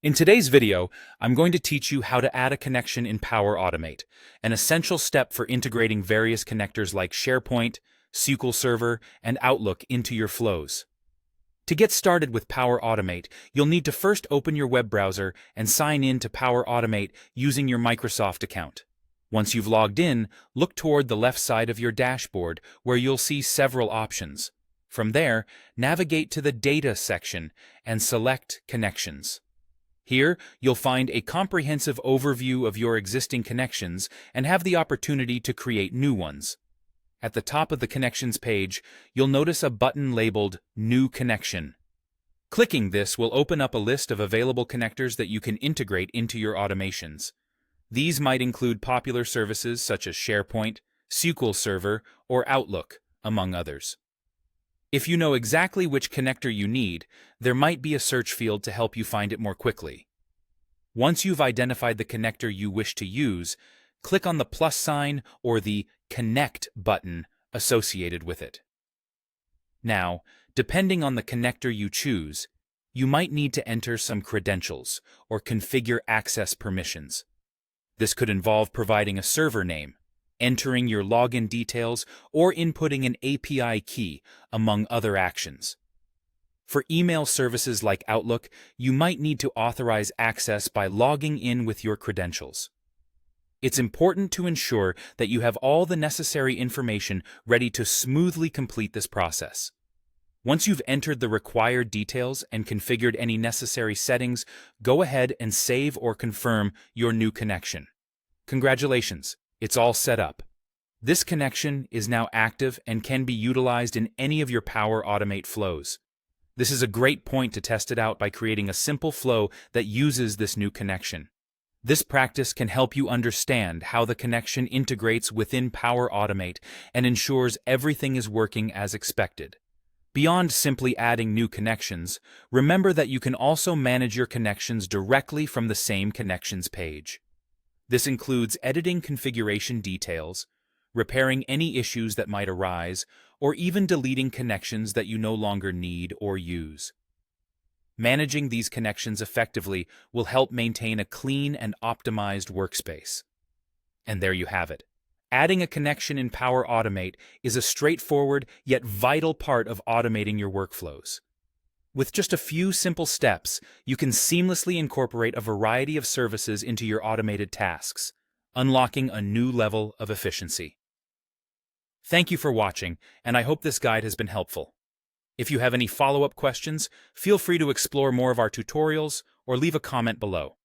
In today's video, I'm going to teach you how to add a connection in Power Automate, an essential step for integrating various connectors like SharePoint, SQL Server, and Outlook into your flows. To get started with Power Automate, you'll need to first open your web browser and sign in to Power Automate using your Microsoft account. Once you've logged in, look toward the left side of your dashboard where you'll see several options. From there, navigate to the Data section and select Connections. Here, you'll find a comprehensive overview of your existing connections and have the opportunity to create new ones. At the top of the Connections page, you'll notice a button labeled New Connection. Clicking this will open up a list of available connectors that you can integrate into your automations. These might include popular services such as SharePoint, SQL Server, or Outlook, among others. If you know exactly which connector you need, there might be a search field to help you find it more quickly. Once you've identified the connector you wish to use, click on the plus sign or the Connect button associated with it. Now, depending on the connector you choose, you might need to enter some credentials or configure access permissions. This could involve providing a server name, entering your login details, or inputting an API key, among other actions. For email services like Outlook, you might need to authorize access by logging in with your credentials. It's important to ensure that you have all the necessary information ready to smoothly complete this process. Once you've entered the required details and configured any necessary settings, go ahead and save or confirm your new connection. Congratulations! It's all set up. This connection is now active and can be utilized in any of your Power Automate flows. This is a great point to test it out by creating a simple flow that uses this new connection. This practice can help you understand how the connection integrates within Power Automate and ensures everything is working as expected. Beyond simply adding new connections, remember that you can also manage your connections directly from the same Connections page. This includes editing configuration details, repairing any issues that might arise, or even deleting connections that you no longer need or use. Managing these connections effectively will help maintain a clean and optimized workspace. And there you have it. Adding a connection in Power Automate is a straightforward yet vital part of automating your workflows. With just a few simple steps, you can seamlessly incorporate a variety of services into your automated tasks, unlocking a new level of efficiency. Thank you for watching, and I hope this guide has been helpful. If you have any follow-up questions, feel free to explore more of our tutorials or leave a comment below.